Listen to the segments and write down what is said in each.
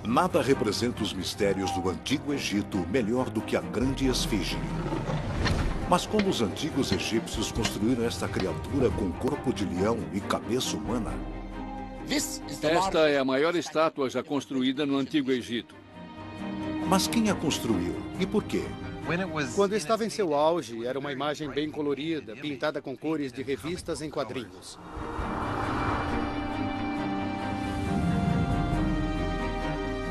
Nada representa os mistérios do Antigo Egito melhor do que a grande esfinge. Mas como os antigos egípcios construíram esta criatura com corpo de leão e cabeça humana? Esta é a maior estátua já construída no Antigo Egito. Mas quem a construiu e por quê? Quando estava em seu auge, era uma imagem bem colorida, pintada com cores de revistas em quadrinhos.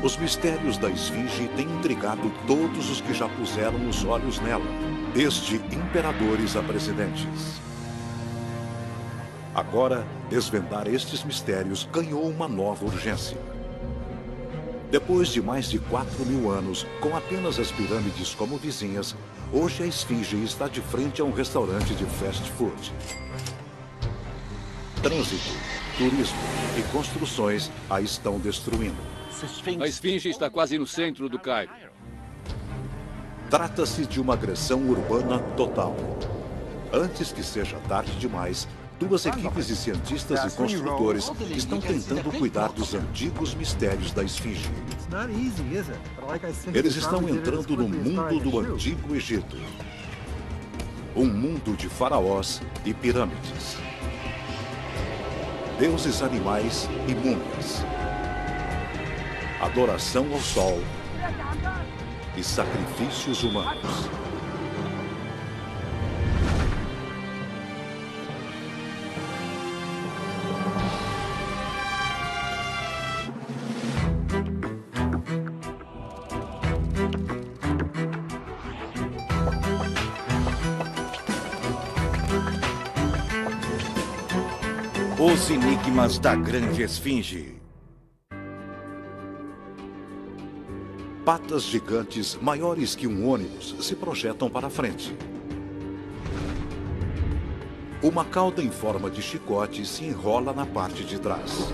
Os mistérios da esfinge têm intrigado todos os que já puseram os olhos nela, desde imperadores a presidentes. Agora, desvendar estes mistérios ganhou uma nova urgência. Depois de mais de 4.000 anos, com apenas as pirâmides como vizinhas, hoje a esfinge está de frente a um restaurante de fast food. Trânsito, turismo e construções a estão destruindo. A esfinge está quase no centro do Cairo. Trata-se de uma agressão urbana total. Antes que seja tarde demais, duas equipes de cientistas e construtores estão tentando cuidar dos antigos mistérios da esfinge. Eles estão entrando no mundo do Antigo Egito. Um mundo de faraós e pirâmides. Deuses animais e múmias. Adoração ao sol e sacrifícios humanos. Os enigmas da grande esfinge. Patas gigantes maiores que um ônibus se projetam para frente. Uma cauda em forma de chicote se enrola na parte de trás.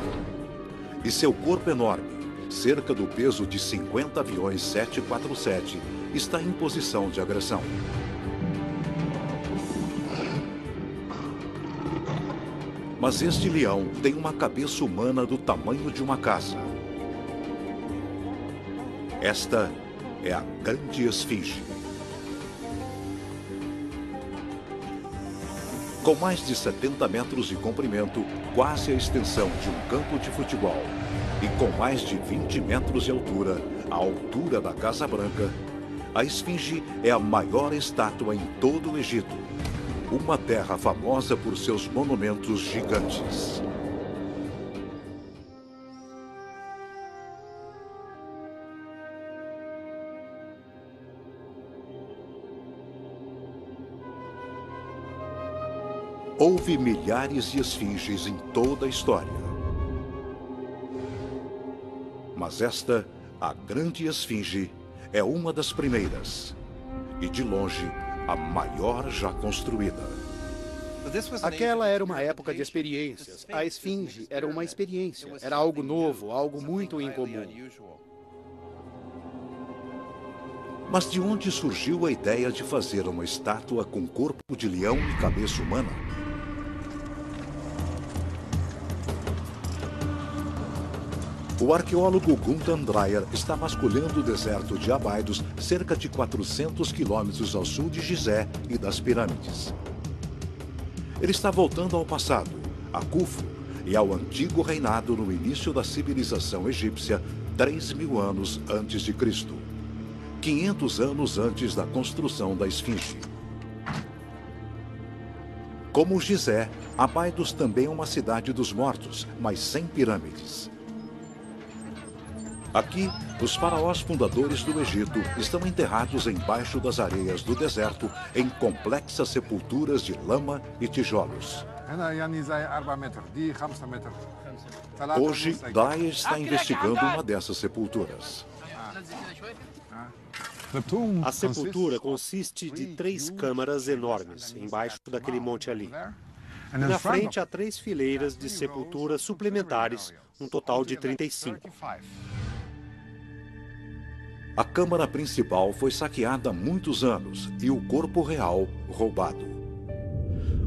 E seu corpo enorme, cerca do peso de 50 aviões 747, está em posição de agressão. Mas este leão tem uma cabeça humana do tamanho de uma casa. Esta é a grande esfinge. Com mais de 70 metros de comprimento, quase a extensão de um campo de futebol, e com mais de 20 metros de altura, a altura da Casa Branca, a esfinge é a maior estátua em todo o Egito. Uma terra famosa por seus monumentos gigantes. Houve milhares de esfinges em toda a história. Mas esta, a grande esfinge, é uma das primeiras. E de longe, a maior já construída. Aquela era uma época de experiências. A esfinge era uma experiência. Era algo novo, algo muito incomum. Mas de onde surgiu a ideia de fazer uma estátua com corpo de leão e cabeça humana? O arqueólogo Gunther Dreyer está vasculhando o deserto de Abydos, cerca de 400 quilômetros ao sul de Gizé e das pirâmides. Ele está voltando ao passado, a Khufu, e ao antigo reinado no início da civilização egípcia, 3.000 anos antes de Cristo. 500 anos antes da construção da esfinge. Como Gizé, Abydos também é uma cidade dos mortos, mas sem pirâmides. Aqui, os faraós fundadores do Egito estão enterrados embaixo das areias do deserto em complexas sepulturas de lama e tijolos. Hoje, Dreyer está investigando uma dessas sepulturas. A sepultura consiste de 3 câmaras enormes embaixo daquele monte ali. E na frente há 3 fileiras de sepulturas suplementares, um total de 35. A câmara principal foi saqueada há muitos anos e o corpo real roubado.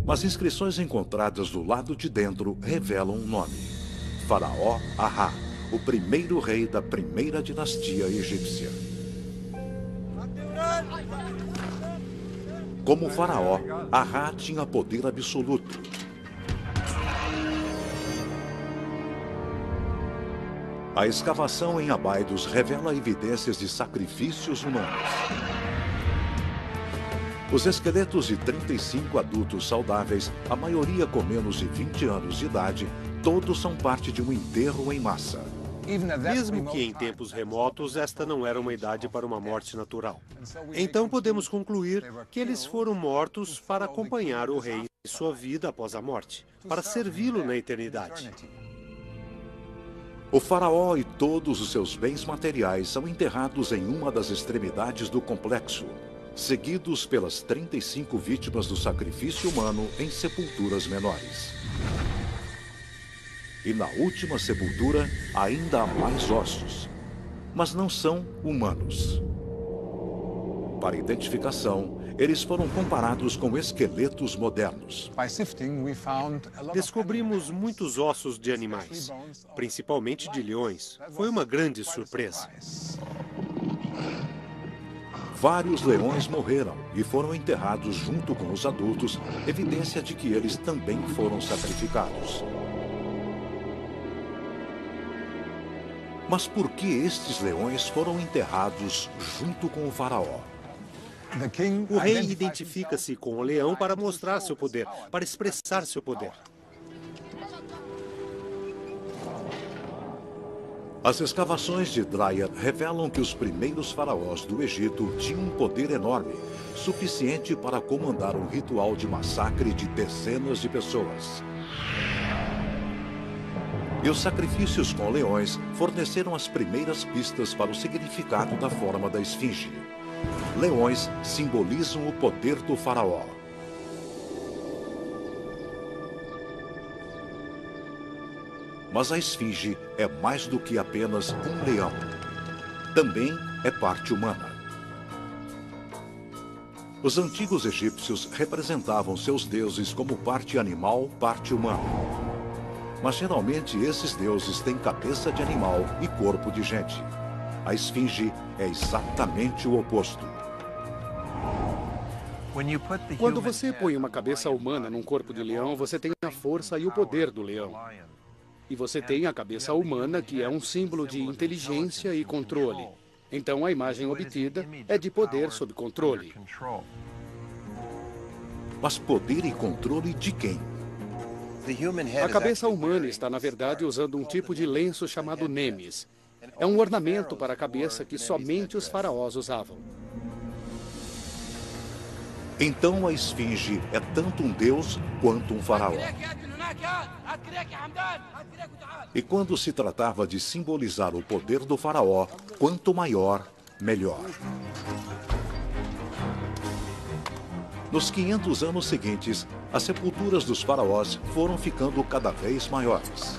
Mas inscrições encontradas do lado de dentro revelam um nome: Faraó Aha, o primeiro rei da primeira dinastia egípcia. Como faraó, Ra tinha poder absoluto. A escavação em Abidos revela evidências de sacrifícios humanos. Os esqueletos de 35 adultos saudáveis, a maioria com menos de 20 anos de idade, todos são parte de um enterro em massa. Mesmo que em tempos remotos, esta não era uma idade para uma morte natural. Então podemos concluir que eles foram mortos para acompanhar o rei em sua vida após a morte, para servi-lo na eternidade. O faraó e todos os seus bens materiais são enterrados em uma das extremidades do complexo, seguidos pelas 35 vítimas do sacrifício humano em sepulturas menores. E na última sepultura ainda há mais ossos, mas não são humanos. Para identificação, eles foram comparados com esqueletos modernos. Descobrimos muitos ossos de animais, principalmente de leões. Foi uma grande surpresa. Vários leões morreram e foram enterrados junto com os adultos, evidência de que eles também foram sacrificados. Mas por que estes leões foram enterrados junto com o faraó? O rei identifica-se com o leão para mostrar seu poder, para expressar seu poder. As escavações de Dryar revelam que os primeiros faraós do Egito tinham um poder enorme, suficiente para comandar um ritual de massacre de dezenas de pessoas. E os sacrifícios com leões forneceram as primeiras pistas para o significado da forma da esfinge. Leões simbolizam o poder do faraó. Mas a esfinge é mais do que apenas um leão. Também é parte humana. Os antigos egípcios representavam seus deuses como parte animal, parte humana. Mas geralmente esses deuses têm cabeça de animal e corpo de gente. A esfinge é exatamente o oposto. Quando você põe uma cabeça humana num corpo de leão, você tem a força e o poder do leão. E você tem a cabeça humana, que é um símbolo de inteligência e controle. Então a imagem obtida é de poder sob controle. Mas poder e controle de quem? A cabeça humana está, na verdade, usando um tipo de lenço chamado nemes. É um ornamento para a cabeça que somente os faraós usavam. Então a esfinge é tanto um deus quanto um faraó. E quando se tratava de simbolizar o poder do faraó, quanto maior, melhor. Nos 500 anos seguintes, as sepulturas dos faraós foram ficando cada vez maiores.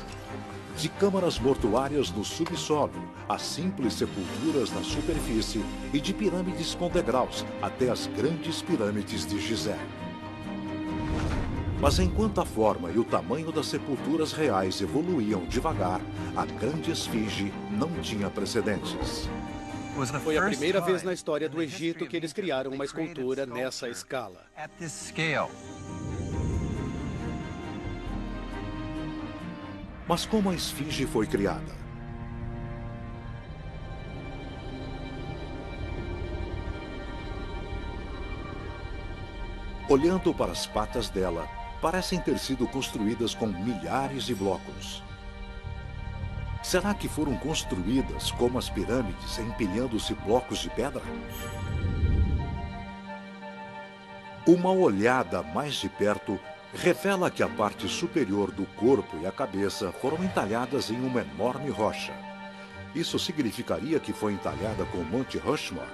De câmaras mortuárias no subsolo, a simples sepulturas na superfície e de pirâmides com degraus até as grandes pirâmides de Gizé. Mas enquanto a forma e o tamanho das sepulturas reais evoluíam devagar, a grande esfinge não tinha precedentes. Foi a primeira vez na história do Egito que eles criaram uma escultura nessa escala. Mas como a esfinge foi criada? Olhando para as patas dela, parecem ter sido construídas com milhares de blocos. Será que foram construídas como as pirâmides, empilhando-se blocos de pedra? Uma olhada mais de perto revela que a parte superior do corpo e a cabeça foram entalhadas em uma enorme rocha. Isso significaria que foi entalhada com o Monte Rushmore?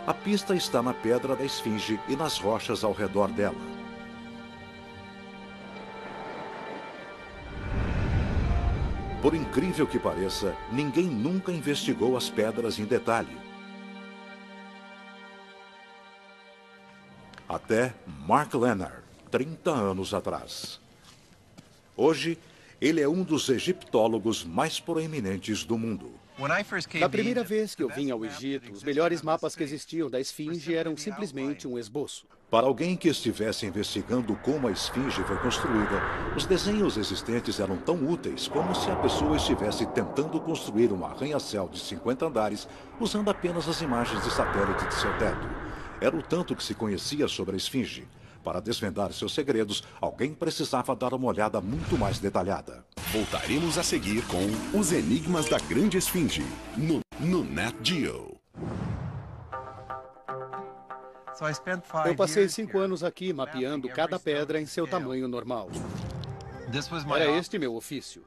A pista está na pedra da esfinge e nas rochas ao redor dela. Por incrível que pareça, ninguém nunca investigou as pedras em detalhe. Até Mark Leonard, 30 anos atrás. Hoje, Ele é um dos egiptólogos mais proeminentes do mundo. Na primeira vez que eu vim ao Egito, os melhores mapas que existiam da Esfinge eram simplesmente um esboço. Para alguém que estivesse investigando como a Esfinge foi construída, os desenhos existentes eram tão úteis como se a pessoa estivesse tentando construir um arranha-céu de 50 andares usando apenas as imagens de satélite de seu teto. Era o tanto que se conhecia sobre a Esfinge. Para desvendar seus segredos, alguém precisava dar uma olhada muito mais detalhada. Voltaremos a seguir com Os Enigmas da Grande Esfinge, no Nat Geo. Eu passei 5 anos aqui mapeando cada pedra em seu tamanho normal. Era este meu ofício.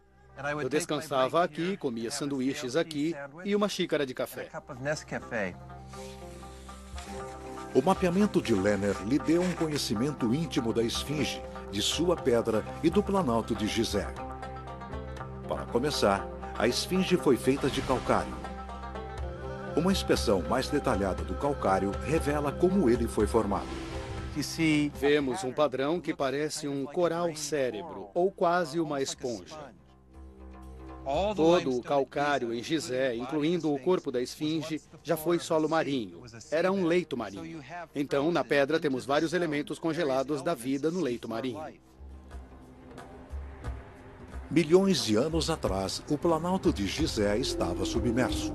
Eu descansava aqui, comia sanduíches aqui e uma xícara de café. O mapeamento de Lenner lhe deu um conhecimento íntimo da Esfinge, de sua pedra e do Planalto de Gizé. Para começar, a Esfinge foi feita de calcário. Uma inspeção mais detalhada do calcário revela como ele foi formado. Vemos um padrão que parece um coral cérebro, ou quase uma esponja. Todo o calcário em Gizé, incluindo o corpo da Esfinge, já foi solo marinho. Era um leito marinho. Então, na pedra, temos vários elementos congelados da vida no leito marinho. Milhões de anos atrás, o Planalto de Gizé estava submerso.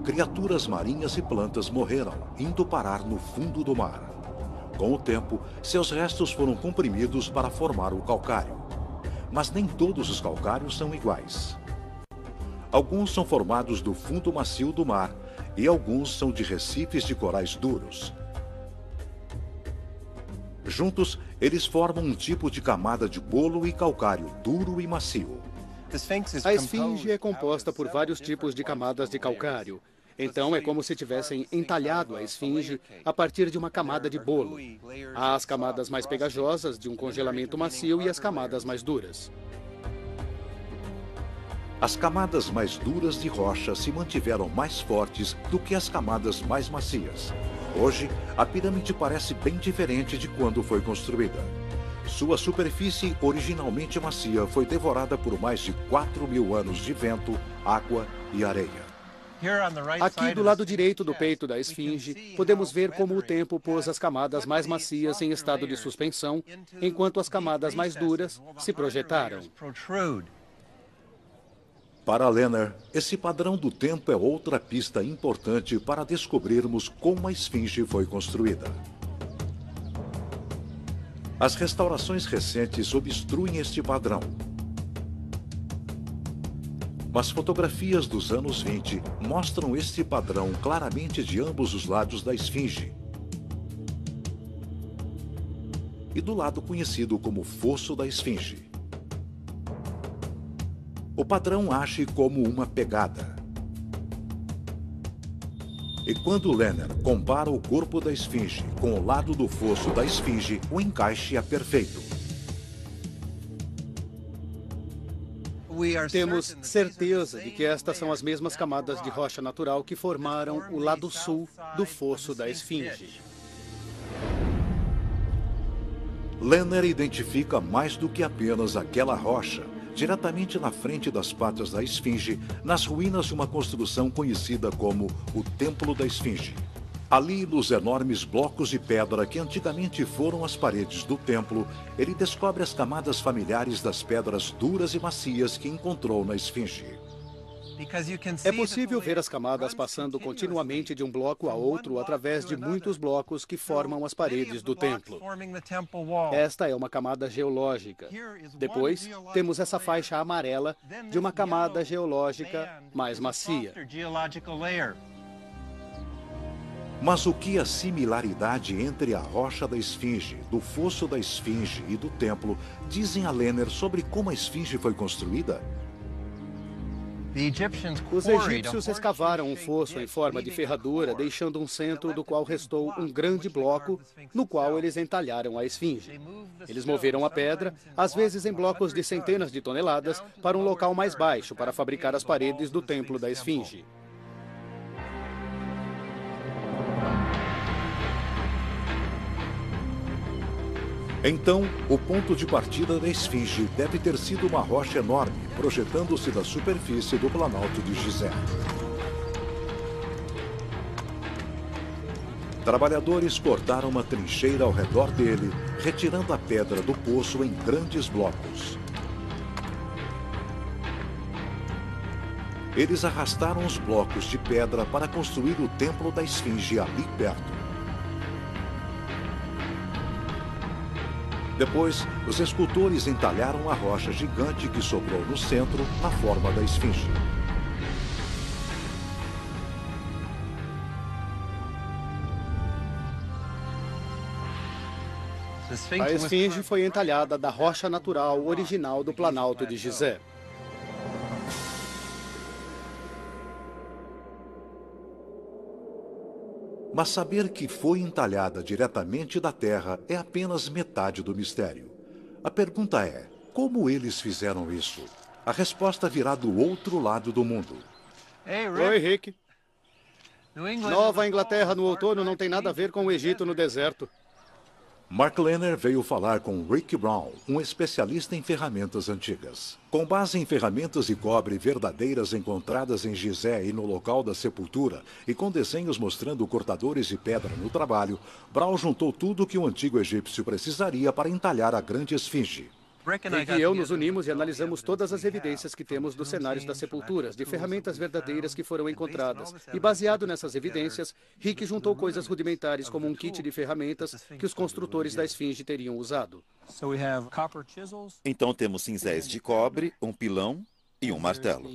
Criaturas marinhas e plantas morreram, indo parar no fundo do mar. Com o tempo, seus restos foram comprimidos para formar o calcário. Mas nem todos os calcários são iguais. Alguns são formados do fundo macio do mar e alguns são de recifes de corais duros. Juntos, eles formam um tipo de camada de bolo e calcário duro e macio. A Esfinge é composta por vários tipos de camadas de calcário. Então, é como se tivessem entalhado a Esfinge a partir de uma camada de bolo. Há as camadas mais pegajosas, de um congelamento macio, e as camadas mais duras. As camadas mais duras de rocha se mantiveram mais fortes do que as camadas mais macias. Hoje, a pirâmide parece bem diferente de quando foi construída. Sua superfície, originalmente macia, foi devorada por mais de 4.000 anos de vento, água e areia. Aqui do lado direito do peito da Esfinge, podemos ver como o tempo pôs as camadas mais macias em estado de suspensão, enquanto as camadas mais duras se projetaram. Para Lenner, esse padrão do tempo é outra pista importante para descobrirmos como a Esfinge foi construída. As restaurações recentes obstruem este padrão. Mas fotografias dos anos 20 mostram este padrão claramente de ambos os lados da Esfinge. E do lado conhecido como Fosso da Esfinge. O padrão age como uma pegada. E quando Lenner compara o corpo da Esfinge com o lado do fosso da Esfinge, o encaixe é perfeito. Temos certeza de que estas são as mesmas camadas de rocha natural que formaram o lado sul do fosso da Esfinge. Lenner identifica mais do que apenas aquela rocha, diretamente na frente das patas da Esfinge, nas ruínas de uma construção conhecida como o Templo da Esfinge. Ali, nos enormes blocos de pedra que antigamente foram as paredes do templo, ele descobre as camadas familiares das pedras duras e macias que encontrou na Esfinge. É possível ver as camadas passando continuamente de um bloco a outro através de muitos blocos que formam as paredes do templo. Esta é uma camada geológica. Depois, temos essa faixa amarela de uma camada geológica mais macia. Mas o que a similaridade entre a rocha da Esfinge, do fosso da Esfinge e do templo dizem a Lenner sobre como a Esfinge foi construída? Os egípcios escavaram um fosso em forma de ferradura, deixando um centro do qual restou um grande bloco, no qual eles entalharam a Esfinge. Eles moveram a pedra, às vezes em blocos de centenas de toneladas, para um local mais baixo para fabricar as paredes do templo da Esfinge. Então, o ponto de partida da esfinge deve ter sido uma rocha enorme, projetando-se da superfície do Planalto de Gizé. Trabalhadores cortaram uma trincheira ao redor dele, retirando a pedra do poço em grandes blocos. Eles arrastaram os blocos de pedra para construir o templo da esfinge ali perto. Depois, os escultores entalharam a rocha gigante que sobrou no centro, na forma da esfinge. A esfinge foi entalhada da rocha natural original do Planalto de Gizé. Mas saber que foi entalhada diretamente da terra é apenas metade do mistério. A pergunta é, como eles fizeram isso? A resposta virá do outro lado do mundo. Oi, Rick. Nova Inglaterra no outono não tem nada a ver com o Egito no deserto. Mark Lehner veio falar com Rick Brown, um especialista em ferramentas antigas. Com base em ferramentas de cobre verdadeiras encontradas em Gizé e no local da sepultura, e com desenhos mostrando cortadores de pedra no trabalho, Brown juntou tudo o que o antigo egípcio precisaria para entalhar a grande esfinge. Rick e eu nos unimos e analisamos todas as evidências que temos dos cenários das sepulturas, de ferramentas verdadeiras que foram encontradas. E baseado nessas evidências, Rick juntou coisas rudimentares como um kit de ferramentas que os construtores da esfinge teriam usado. Então temos cinzéis de cobre, um pilão e um martelo.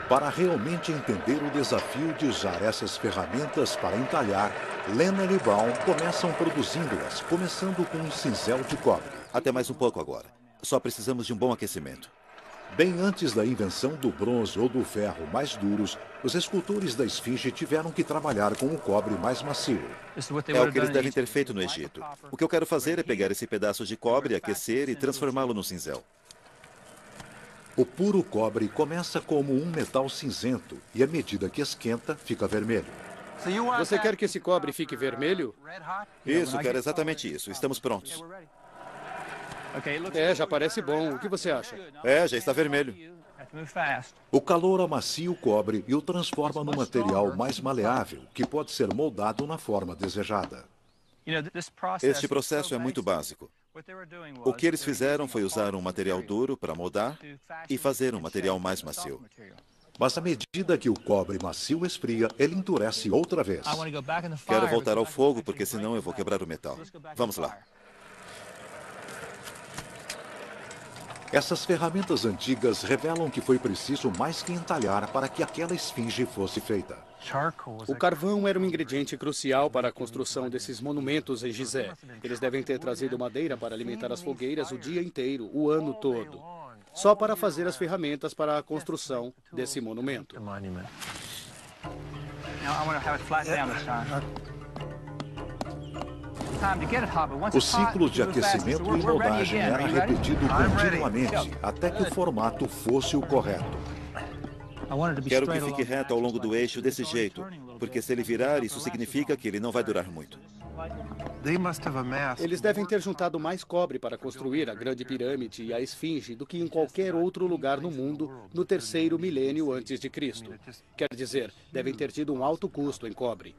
Para realmente entender o desafio de usar essas ferramentas para entalhar, Lehner e Brown começam produzindo-as, começando com um cinzel de cobre. Até mais um pouco agora. Só precisamos de um bom aquecimento. Bem antes da invenção do bronze ou do ferro mais duros, os escultores da esfinge tiveram que trabalhar com o cobre mais macio. É o que eles devem ter feito no Egito. O que eu quero fazer é pegar esse pedaço de cobre, aquecer e transformá-lo num cinzel. O puro cobre começa como um metal cinzento e, à medida que esquenta, fica vermelho. Você quer que esse cobre fique vermelho? Isso, quero exatamente isso. Estamos prontos. Já parece bom. O que você acha? Já está vermelho. O calor amacia o cobre e o transforma num material mais maleável, que pode ser moldado na forma desejada. Este processo é muito básico. O que eles fizeram foi usar um material duro para moldar e fazer um material mais macio. Mas à medida que o cobre macio esfria, ele endurece outra vez. Quero voltar ao fogo, porque senão eu vou quebrar o metal. Vamos lá. Essas ferramentas antigas revelam que foi preciso mais que entalhar para que aquela esfinge fosse feita. O carvão era um ingrediente crucial para a construção desses monumentos em Gizé. Eles devem ter trazido madeira para alimentar as fogueiras o dia inteiro, o ano todo, só para fazer as ferramentas para a construção desse monumento. O ciclo de aquecimento e moldagem era repetido continuamente até que o formato fosse o correto. Quero que fique reto ao longo do eixo desse jeito, porque se ele virar, isso significa que ele não vai durar muito. Eles devem ter juntado mais cobre para construir a Grande Pirâmide e a Esfinge do que em qualquer outro lugar no mundo no terceiro milênio antes de Cristo. Quer dizer, devem ter tido um alto custo em cobre.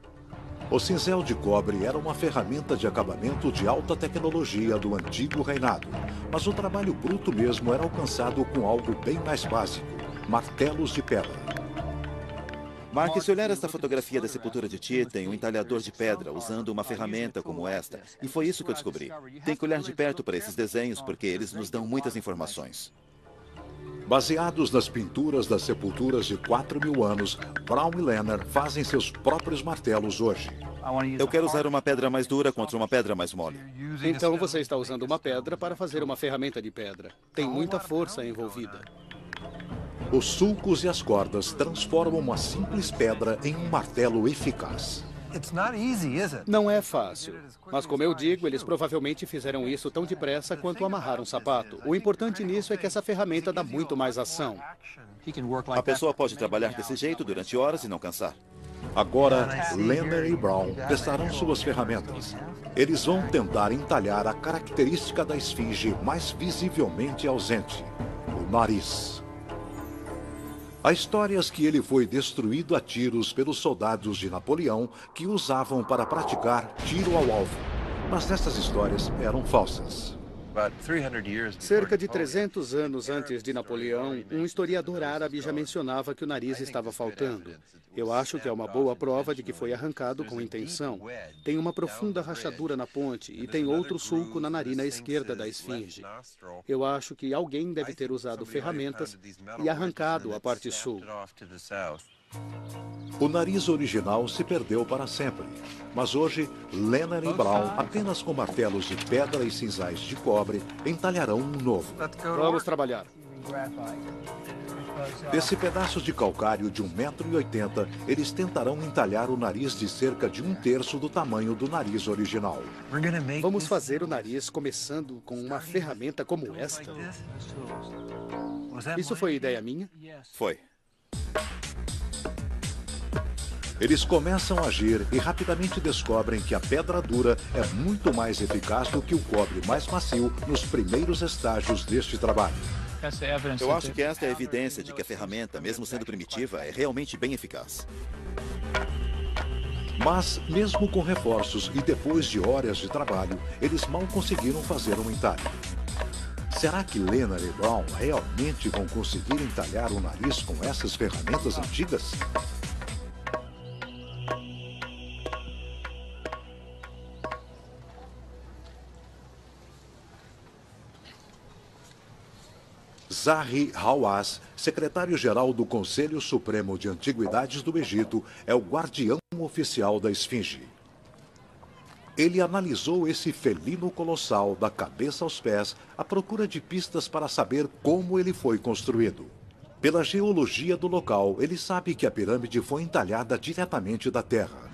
O cinzel de cobre era uma ferramenta de acabamento de alta tecnologia do antigo reinado, mas o trabalho bruto mesmo era alcançado com algo bem mais básico: martelos de pedra. Mark, se olhar esta fotografia da sepultura de Ti, tem um entalhador de pedra usando uma ferramenta como esta, e foi isso que eu descobri. Tem que olhar de perto para esses desenhos, porque eles nos dão muitas informações. Baseados nas pinturas das sepulturas de 4.000 anos, Brown e Lehner fazem seus próprios martelos hoje. Eu quero usar uma pedra mais dura contra uma pedra mais mole. Então você está usando uma pedra para fazer uma ferramenta de pedra. Tem muita força envolvida. Os sulcos e as cordas transformam uma simples pedra em um martelo eficaz. Não é fácil, mas como eu digo, eles provavelmente fizeram isso tão depressa quanto amarrar um sapato. O importante nisso é que essa ferramenta dá muito mais ação. A pessoa pode trabalhar desse jeito durante horas e não cansar. Agora, Leonard e Brown testarão suas ferramentas. Eles vão tentar entalhar a característica da esfinge mais visivelmente ausente, o nariz. Há histórias que ele foi destruído a tiros pelos soldados de Napoleão que usavam para praticar tiro ao alvo. Mas essas histórias eram falsas. Cerca de 300 anos antes de Napoleão, um historiador árabe já mencionava que o nariz estava faltando. Eu acho que é uma boa prova de que foi arrancado com intenção. Tem uma profunda rachadura na ponte e tem outro sulco na narina esquerda da esfinge. Eu acho que alguém deve ter usado ferramentas e arrancado a parte sul. O nariz original se perdeu para sempre, mas hoje, Leonard e Brown, apenas com martelos de pedra e cinzais de cobre, entalharão um novo. Vamos trabalhar. Desse pedaço de calcário de 1,80 m, eles tentarão entalhar o nariz de cerca de 1/3 do tamanho do nariz original. Vamos fazer o nariz começando com uma ferramenta como esta? Isso foi ideia minha? Foi. Eles começam a agir e rapidamente descobrem que a pedra dura é muito mais eficaz do que o cobre mais macio nos primeiros estágios deste trabalho. Eu acho que esta é a evidência de que a ferramenta, mesmo sendo primitiva, é realmente bem eficaz. Mas, mesmo com reforços e depois de horas de trabalho, eles mal conseguiram fazer um entalhe. Será que Leonard e Brown realmente vão conseguir entalhar o nariz com essas ferramentas antigas? Zahi Hawass, secretário-geral do Conselho Supremo de Antiguidades do Egito, é o guardião oficial da esfinge. Ele analisou esse felino colossal da cabeça aos pés à procura de pistas para saber como ele foi construído. Pela geologia do local, ele sabe que a pirâmide foi entalhada diretamente da terra.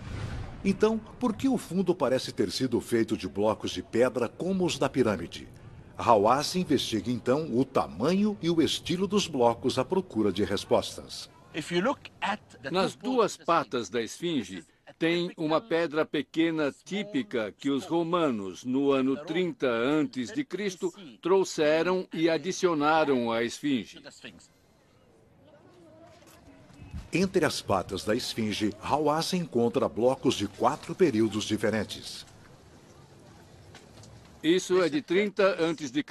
Então, por que o fundo parece ter sido feito de blocos de pedra como os da pirâmide? Hawass investiga então o tamanho e o estilo dos blocos à procura de respostas. Nas duas patas da esfinge, tem uma pedra pequena típica que os romanos, no ano 30 a.C., trouxeram e adicionaram à esfinge. Entre as patas da esfinge, Hawass encontra blocos de 4 períodos diferentes. Isso é de 30 a.C.,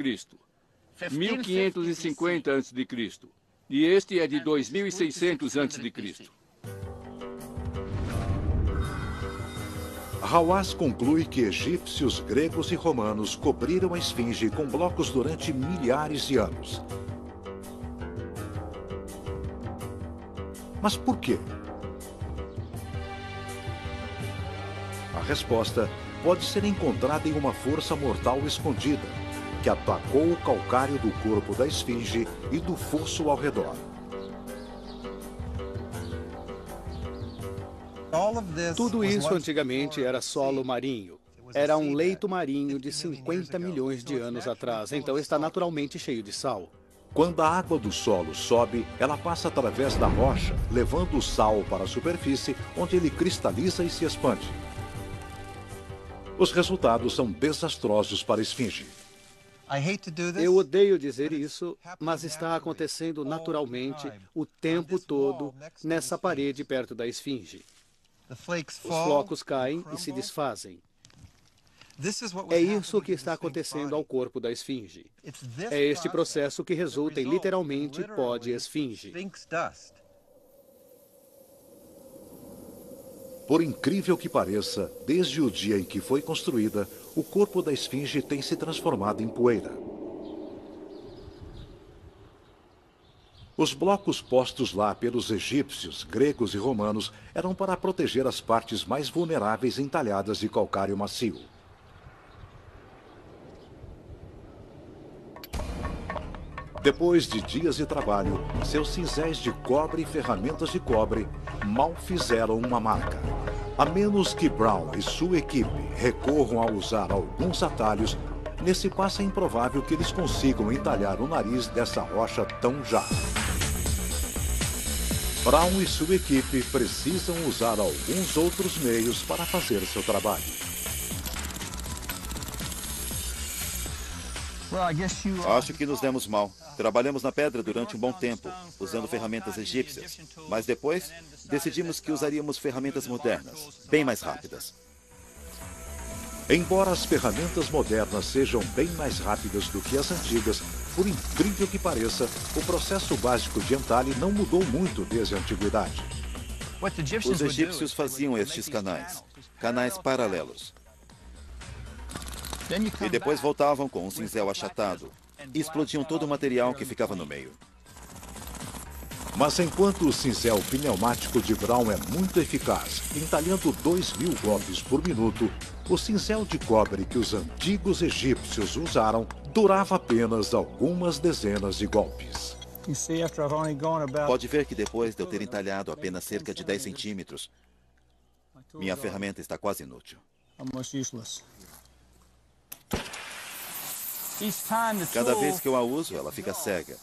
1550 a.C. e este é de 2600 a.C. Hawass conclui que egípcios, gregos e romanos cobriram a esfinge com blocos durante milhares de anos. Mas por quê? A resposta pode ser encontrada em uma força mortal escondida, que atacou o calcário do corpo da esfinge e do fosso ao redor. Tudo isso antigamente era solo marinho. Era um leito marinho de 50 milhões de anos atrás, então está naturalmente cheio de sal. Quando a água do solo sobe, ela passa através da rocha, levando o sal para a superfície, onde ele cristaliza e se expande. Os resultados são desastrosos para a esfinge. Eu odeio dizer isso, mas está acontecendo naturalmente o tempo todo nessa parede perto da esfinge. Os flocos caem e se desfazem. É isso que está acontecendo ao corpo da esfinge. É este processo que resulta em literalmente pó de esfinge. Por incrível que pareça, desde o dia em que foi construída, o corpo da esfinge tem se transformado em poeira. Os blocos postos lá pelos egípcios, gregos e romanos eram para proteger as partes mais vulneráveis entalhadas de calcário macio. Depois de dias de trabalho, seus cinzéis de cobre e ferramentas de cobre mal fizeram uma marca. A menos que Brown e sua equipe recorram a usar alguns atalhos, nesse passo é improvável que eles consigam entalhar o nariz dessa rocha tão já. Brown e sua equipe precisam usar alguns outros meios para fazer seu trabalho. Acho que nos demos mal. Trabalhamos na pedra durante um bom tempo, usando ferramentas egípcias. Mas depois, decidimos que usaríamos ferramentas modernas, bem mais rápidas. Embora as ferramentas modernas sejam bem mais rápidas do que as antigas, por incrível que pareça, o processo básico de entalhe não mudou muito desde a antiguidade. Os egípcios faziam estes canais paralelos. E depois voltavam com um cinzel achatado e explodiam todo o material que ficava no meio. Mas enquanto o cinzel pneumático de Brown é muito eficaz, entalhando 2.000 golpes por minuto, o cinzel de cobre que os antigos egípcios usaram durava apenas algumas dezenas de golpes. Pode ver que depois de eu ter entalhado apenas cerca de 10 centímetros, minha ferramenta está quase inútil. Cada vez que eu a uso, ela fica cega.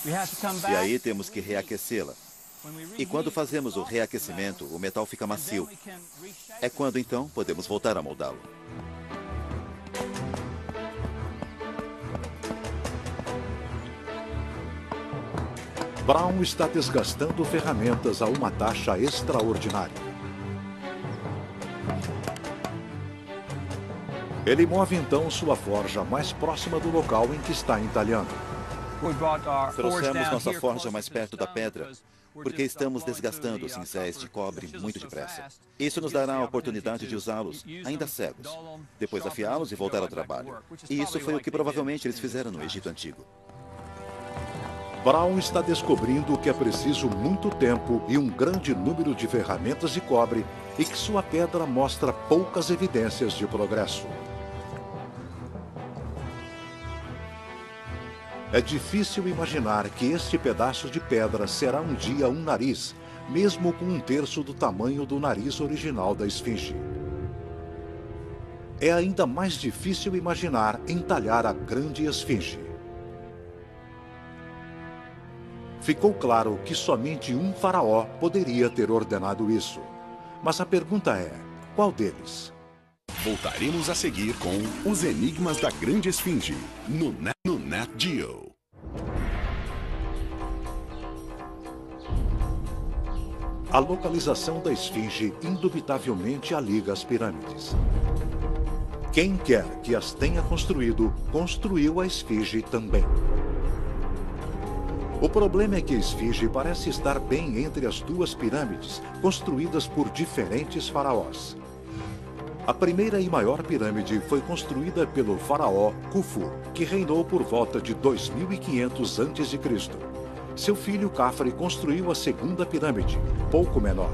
E aí temos que reaquecê-la. E quando fazemos o reaquecimento, o metal fica macio. É quando, então, podemos voltar a moldá-lo. Brown está desgastando ferramentas a uma taxa extraordinária. Ele move então sua forja mais próxima do local em que está entalhando. Trouxemos nossa forja mais perto da pedra, porque estamos desgastando os cinzéis de cobre muito depressa. Isso nos dará a oportunidade de usá-los, ainda cegos, depois afiá-los e voltar ao trabalho. E isso foi o que provavelmente eles fizeram no Egito Antigo. Brown está descobrindo que é preciso muito tempo e um grande número de ferramentas de cobre e que sua pedra mostra poucas evidências de progresso. É difícil imaginar que este pedaço de pedra será um dia um nariz, mesmo com 1/3 do tamanho do nariz original da esfinge. É ainda mais difícil imaginar entalhar a grande esfinge. Ficou claro que somente um faraó poderia ter ordenado isso. Mas a pergunta é, qual deles? Voltaremos a seguir com Os Enigmas da Grande Esfinge, no Nat Geo. A localização da esfinge indubitavelmente a liga às pirâmides. Quem quer que as tenha construído, construiu a esfinge também. O problema é que a esfinge parece estar bem entre as duas pirâmides, construídas por diferentes faraós. A primeira e maior pirâmide foi construída pelo faraó Khufu, que reinou por volta de 2500 a.C. Seu filho Khafre construiu a segunda pirâmide, pouco menor.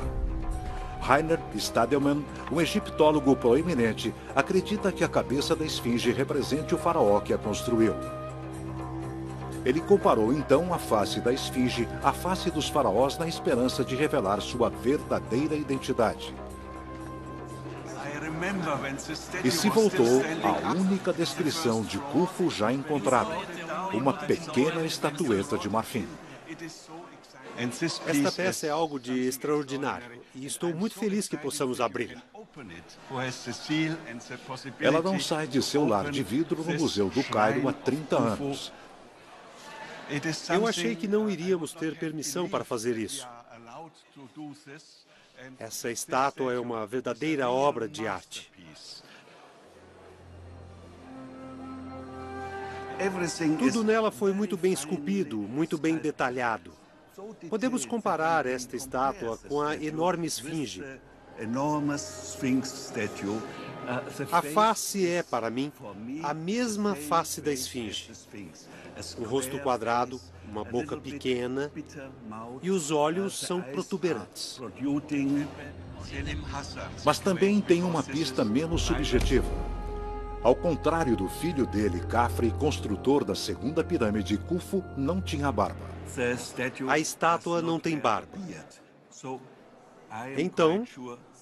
Rainer Stadelmann, um egiptólogo proeminente, acredita que a cabeça da esfinge represente o faraó que a construiu. Ele comparou então a face da esfinge à face dos faraós na esperança de revelar sua verdadeira identidade. E se voltou à única descrição de Khufu já encontrada, uma pequena estatueta de marfim. Esta peça é algo de extraordinário e estou muito feliz que possamos abri-la. Ela não sai de seu lar de vidro no Museu do Cairo há 30 anos. Eu achei que não iríamos ter permissão para fazer isso. Essa estátua é uma verdadeira obra de arte. Tudo nela foi muito bem esculpido, muito bem detalhado. Podemos comparar esta estátua com a enorme esfinge. A face é, para mim, a mesma face da esfinge. Um rosto quadrado, uma boca pequena e os olhos são protuberantes. Mas também tem uma pista menos subjetiva. Ao contrário do filho dele, Khafre, construtor da segunda pirâmide, Khufu não tinha barba. A estátua não tem barba. Então,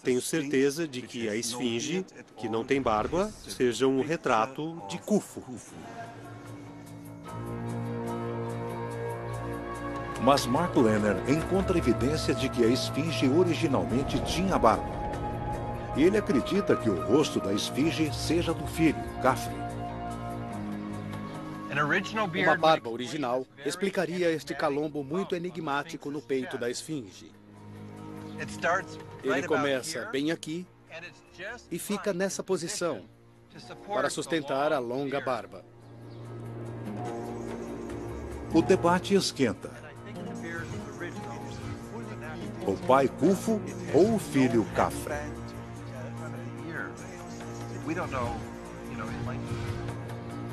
tenho certeza de que a esfinge, que não tem barba, seja um retrato de Khufu. Mas Mark Lenner encontra evidência de que a esfinge originalmente tinha barba. E ele acredita que o rosto da esfinge seja do filho, Khafre. Uma barba original explicaria este calombo muito enigmático no peito da esfinge. Ele começa bem aqui e fica nessa posição para sustentar a longa barba. O debate esquenta. O pai Khufu ou o filho Khafre?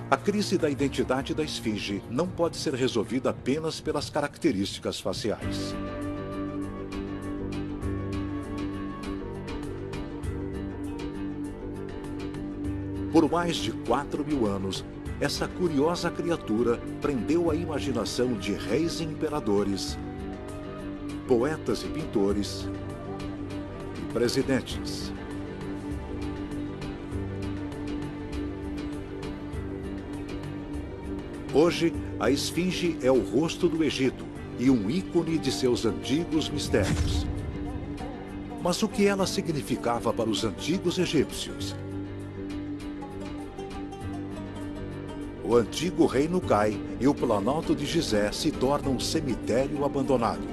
A crise da identidade da esfinge não pode ser resolvida apenas pelas características faciais. Por mais de 4.000 anos, essa curiosa criatura prendeu a imaginação de reis e imperadores, poetas e pintores e presidentes. Hoje, a esfinge é o rosto do Egito e um ícone de seus antigos mistérios. Mas o que ela significava para os antigos egípcios? O antigo reino cai e o Planalto de Gizé se torna um cemitério abandonado.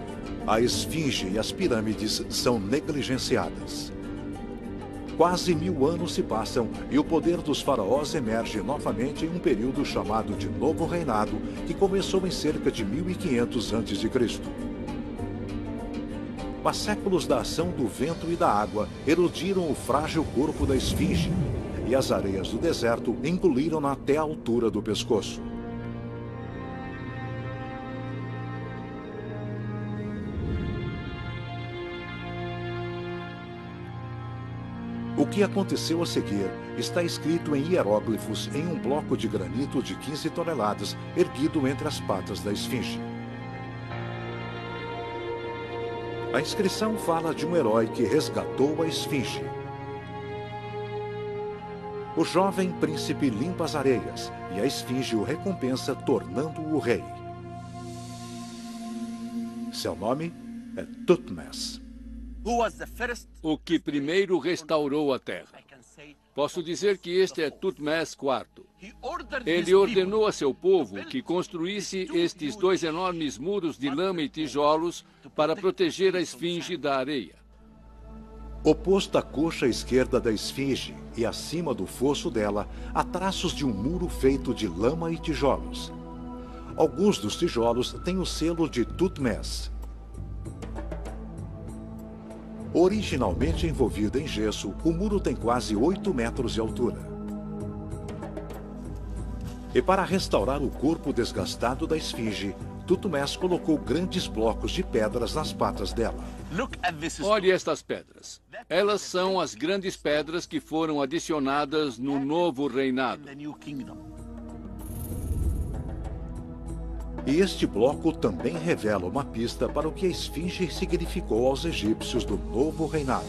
A esfinge e as pirâmides são negligenciadas. Quase 1000 anos se passam e o poder dos faraós emerge novamente em um período chamado de Novo Reinado, que começou em cerca de 1500 a.C. Mas séculos da ação do vento e da água erodiram o frágil corpo da esfinge, e as areias do deserto engoliram-na até a altura do pescoço. O que aconteceu a seguir está escrito em hieróglifos em um bloco de granito de 15 toneladas erguido entre as patas da esfinge. A inscrição fala de um herói que resgatou a esfinge. O jovem príncipe limpa as areias e a esfinge o recompensa, tornando-o rei. Seu nome é Thutmose. O que primeiro restaurou a terra. Posso dizer que este é Thutmose IV. Ele ordenou a seu povo que construísse estes 2 enormes muros de lama e tijolos para proteger a esfinge da areia. Oposto à coxa esquerda da esfinge e acima do fosso dela, há traços de um muro feito de lama e tijolos. Alguns dos tijolos têm o selo de Thutmose. Originalmente envolvido em gesso, o muro tem quase 8 metros de altura. E para restaurar o corpo desgastado da esfinge, Thutmose colocou grandes blocos de pedras nas patas dela. Olhe estas pedras. Elas são as grandes pedras que foram adicionadas no novo reinado. E este bloco também revela uma pista para o que a esfinge significou aos egípcios do novo reinado.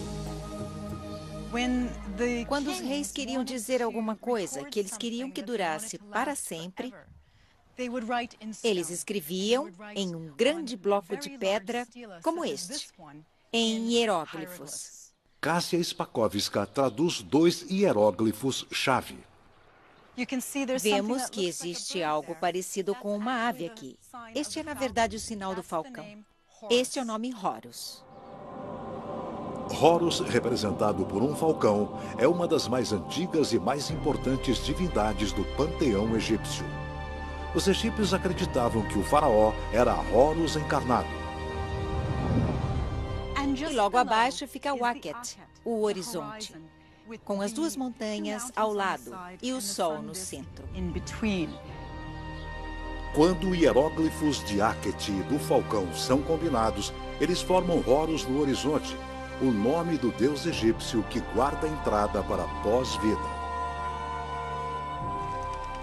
Quando os reis queriam dizer alguma coisa que eles queriam que durasse para sempre, eles escreviam em um grande bloco de pedra como este, em hieróglifos. Kasia Spakovska traduz 2 hieróglifos-chave. Vemos que existe algo parecido com uma ave aqui. Este é, na verdade, o sinal do falcão. Este é o nome Horus. Horus, representado por um falcão, é uma das mais antigas e mais importantes divindades do panteão egípcio. Os egípcios acreditavam que o faraó era Horus encarnado. E logo abaixo fica Wakhet, o horizonte, com as 2 montanhas ao lado e o sol no centro. Quando hieróglifos de Akhet e do falcão são combinados, eles formam Horus no horizonte, o nome do deus egípcio que guarda a entrada para a pós-vida.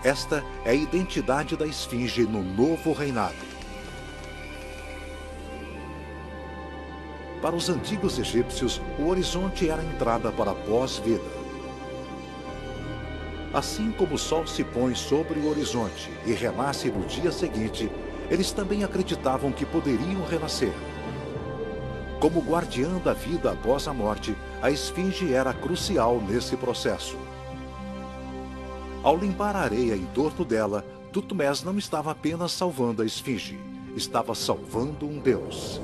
Esta é a identidade da esfinge no novo reinado. Para os antigos egípcios, o horizonte era a entrada para a pós-vida. Assim como o sol se põe sobre o horizonte e renasce no dia seguinte, eles também acreditavam que poderiam renascer. Como guardiã da vida após a morte, a esfinge era crucial nesse processo. Ao limpar a areia em torno dela, Thutmés não estava apenas salvando a esfinge, estava salvando um deus.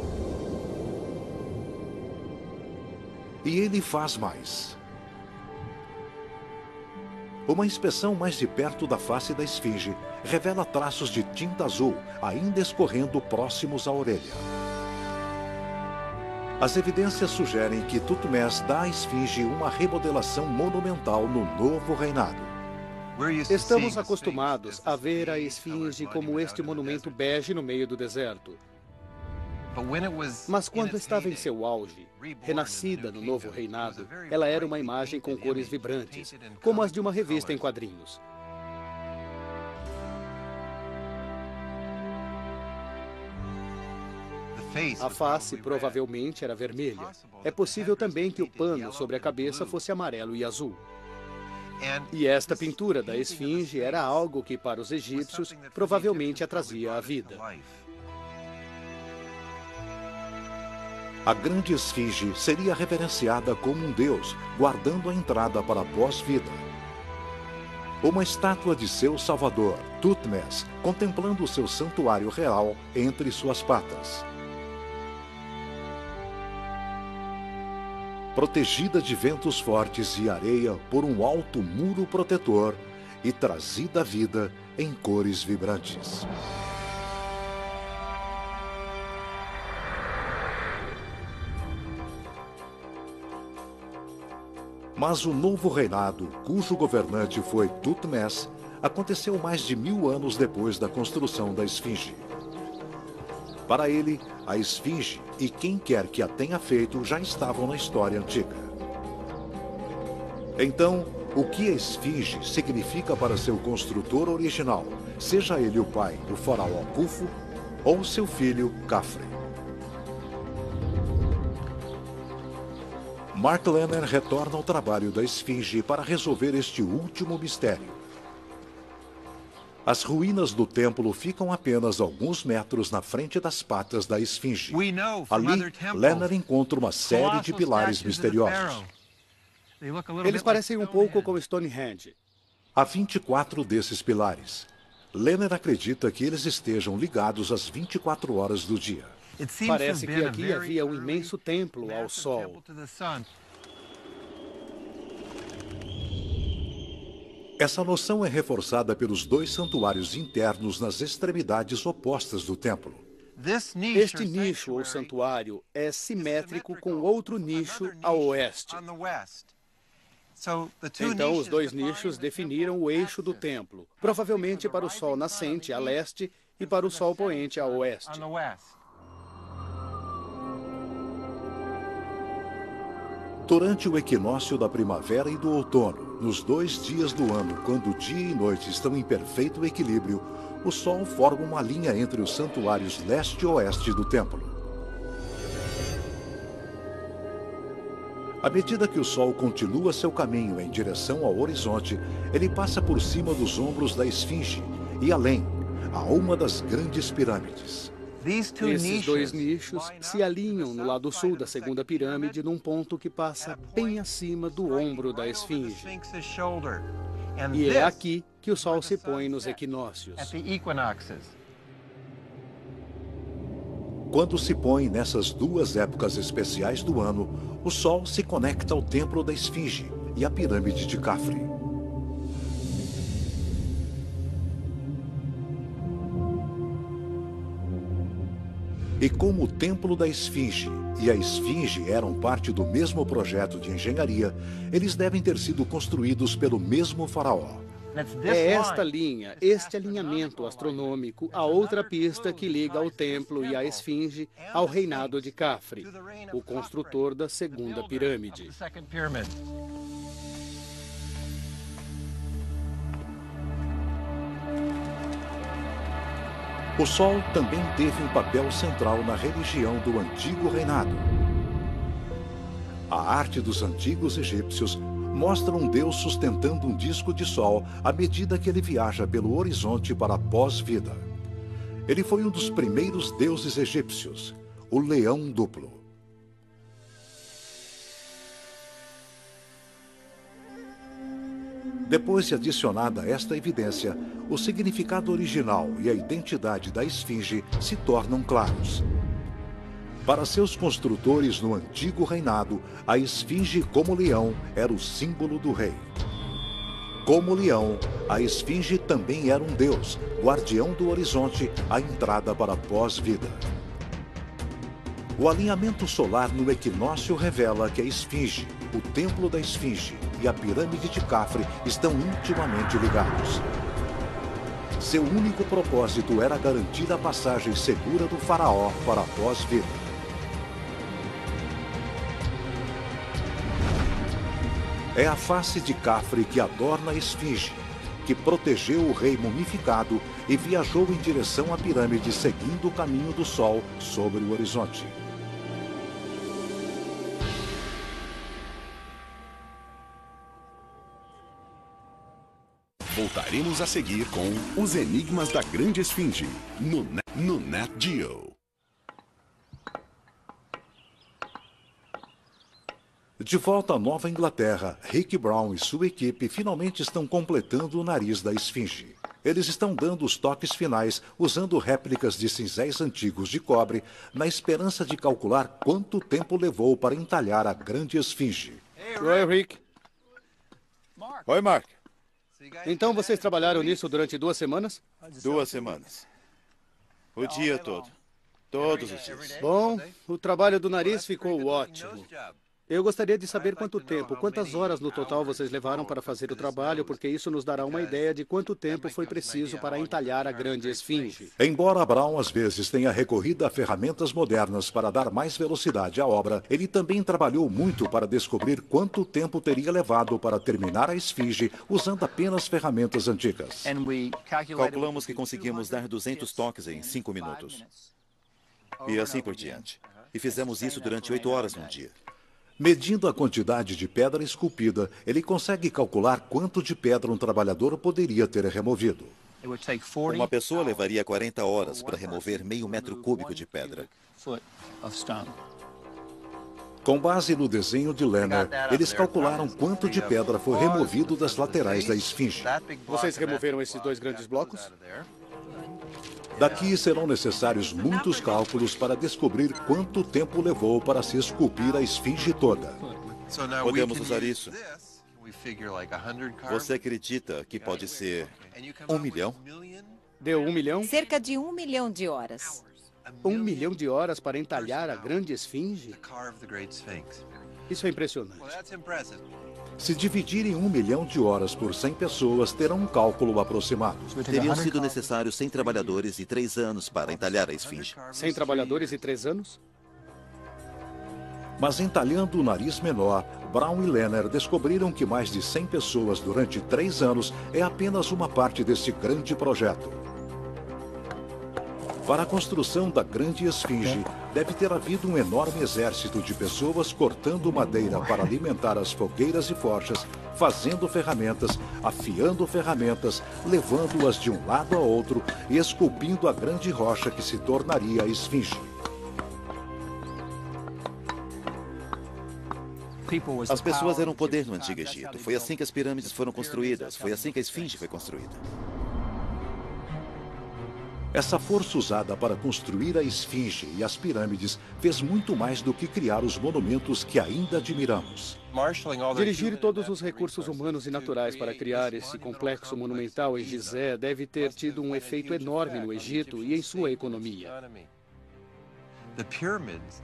E ele faz mais. Uma inspeção mais de perto da face da esfinge revela traços de tinta azul ainda escorrendo próximos à orelha. As evidências sugerem que Thutmés dá à esfinge uma remodelação monumental no novo reinado. Estamos acostumados a ver a esfinge como este monumento bege no meio do deserto. Mas quando estava em seu auge, renascida no novo reinado, ela era uma imagem com cores vibrantes, como as de uma revista em quadrinhos. A face provavelmente era vermelha. É possível também que o pano sobre a cabeça fosse amarelo e azul. E esta pintura da esfinge era algo que, para os egípcios, provavelmente a trazia à vida. A grande esfinge seria reverenciada como um deus, guardando a entrada para a pós-vida. Uma estátua de seu salvador, Thutmés, contemplando o seu santuário real entre suas patas. Protegida de ventos fortes e areia por um alto muro protetor e trazida à vida em cores vibrantes. Mas o novo reinado, cujo governante foi Thutmés, aconteceu mais de 1000 anos depois da construção da esfinge. Para ele, a esfinge e quem quer que a tenha feito já estavam na história antiga. Então, o que a esfinge significa para seu construtor original, seja ele o pai do faraó Khufu ou seu filho Khafre? Mark Lenner retorna ao trabalho da esfinge para resolver este último mistério. As ruínas do templo ficam apenas alguns metros na frente das patas da esfinge. Ali, Lenner encontra uma série de pilares misteriosos. Eles parecem um pouco com Stonehenge. Há 24 desses pilares. Lenner acredita que eles estejam ligados às 24 horas do dia. Parece que aqui havia um imenso templo ao sol. Essa noção é reforçada pelos 2 santuários internos nas extremidades opostas do templo. Este nicho ou santuário é simétrico com outro nicho a oeste. Então, os 2 nichos definiram o eixo do templo, provavelmente para o sol nascente a leste e para o sol poente a oeste. Durante o equinócio da primavera e do outono, nos 2 dias do ano, quando dia e noite estão em perfeito equilíbrio, o Sol forma uma linha entre os santuários leste e oeste do templo. À medida que o Sol continua seu caminho em direção ao horizonte, ele passa por cima dos ombros da esfinge e além, a uma das grandes pirâmides. Esses 2 nichos se alinham no lado sul da segunda pirâmide num ponto que passa bem acima do ombro da esfinge. E é aqui que o sol se põe nos equinócios. Quando se põe nessas 2 épocas especiais do ano, o sol se conecta ao templo da esfinge e à pirâmide de Khafre. E como o Templo da Esfinge e a Esfinge eram parte do mesmo projeto de engenharia, eles devem ter sido construídos pelo mesmo faraó. É esta linha, este alinhamento astronômico, a outra pista que liga o templo e a Esfinge ao reinado de Khafre, o construtor da segunda pirâmide. O Sol também teve um papel central na religião do antigo reinado. A arte dos antigos egípcios mostra um deus sustentando um disco de sol à medida que ele viaja pelo horizonte para a pós-vida. Ele foi um dos primeiros deuses egípcios, o leão duplo. Depois de adicionada esta evidência, o significado original e a identidade da esfinge se tornam claros. Para seus construtores no antigo reinado, a esfinge como leão era o símbolo do rei. Como leão, a esfinge também era um deus, guardião do horizonte, a entrada para a pós-vida. O alinhamento solar no equinócio revela que a esfinge, o templo da esfinge e a pirâmide de Khafre estão intimamente ligados. Seu único propósito era garantir a passagem segura do faraó para a pós-vida. É a face de Khafre que adorna a esfinge, que protegeu o rei mumificado e viajou em direção à pirâmide seguindo o caminho do sol sobre o horizonte. Voltaremos a seguir com Os Enigmas da Grande Esfinge, no Nat Geo. De volta à Nova Inglaterra, Rick Brown e sua equipe finalmente estão completando o nariz da esfinge. Eles estão dando os toques finais usando réplicas de cinzéis antigos de cobre, na esperança de calcular quanto tempo levou para entalhar a grande esfinge. Oi, Rick. Oi, Mark. Então vocês trabalharam nisso durante 2 semanas? 2 semanas. O dia todo. Todos os dias. Bom, o trabalho do nariz ficou ótimo. Eu gostaria de saber quanto tempo, quantas horas no total vocês levaram para fazer o trabalho, porque isso nos dará uma ideia de quanto tempo foi preciso para entalhar a grande esfinge. Embora Brown às vezes tenha recorrido a ferramentas modernas para dar mais velocidade à obra, ele também trabalhou muito para descobrir quanto tempo teria levado para terminar a esfinge usando apenas ferramentas antigas. Calculamos que conseguimos dar 200 toques em 5 minutos. E assim por diante. E fizemos isso durante 8 horas num dia. Medindo a quantidade de pedra esculpida, ele consegue calcular quanto de pedra um trabalhador poderia ter removido. Uma pessoa levaria 40 horas para remover meio metro cúbico de pedra. Com base no desenho de Lenner, eles calcularam quanto de pedra foi removido das laterais da esfinge. Vocês removeram esses 2 grandes blocos? Daqui serão necessários muitos cálculos para descobrir quanto tempo levou para se esculpir a esfinge toda. Podemos usar isso. Você acredita que pode ser 1 milhão? Deu 1 milhão? Cerca de 1 milhão de horas. 1 milhão de horas para entalhar a grande esfinge? Isso é impressionante. Se dividirem 1 milhão de horas por 100 pessoas, terão um cálculo aproximado. Teriam sido necessários 100 trabalhadores e 3 anos para entalhar a esfinge. 100 trabalhadores e 3 anos? Mas entalhando o nariz menor, Brown e Lenner descobriram que mais de 100 pessoas durante 3 anos é apenas uma parte desse grande projeto. Para a construção da grande esfinge, deve ter havido um enorme exército de pessoas cortando madeira para alimentar as fogueiras e forjas, fazendo ferramentas, afiando ferramentas, levando-as de um lado a outro e esculpindo a grande rocha que se tornaria a esfinge. As pessoas eram poder no Antigo Egito. Foi assim que as pirâmides foram construídas. Foi assim que a esfinge foi construída. Essa força usada para construir a esfinge e as pirâmides fez muito mais do que criar os monumentos que ainda admiramos. Dirigir todos os recursos humanos e naturais para criar esse complexo monumental em Gizé deve ter tido um efeito enorme no Egito e em sua economia.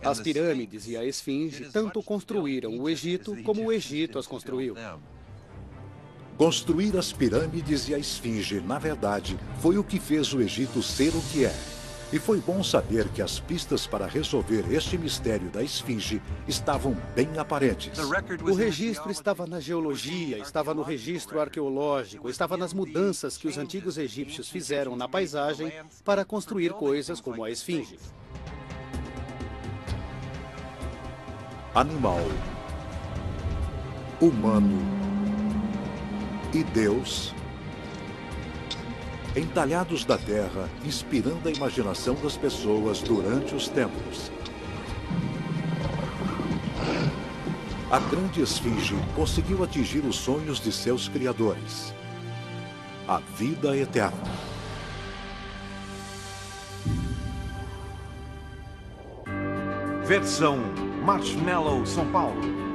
As pirâmides e a esfinge tanto construíram o Egito como o Egito as construiu. Construir as pirâmides e a esfinge, na verdade, foi o que fez o Egito ser o que é. E foi bom saber que as pistas para resolver este mistério da esfinge estavam bem aparentes. O registro estava na geologia, estava no registro arqueológico, estava nas mudanças que os antigos egípcios fizeram na paisagem para construir coisas como a esfinge. Animal, humano e Deus, entalhados da terra, inspirando a imaginação das pessoas durante os tempos. A grande esfinge conseguiu atingir os sonhos de seus criadores. A vida eterna. Versão Marshmallow São Paulo.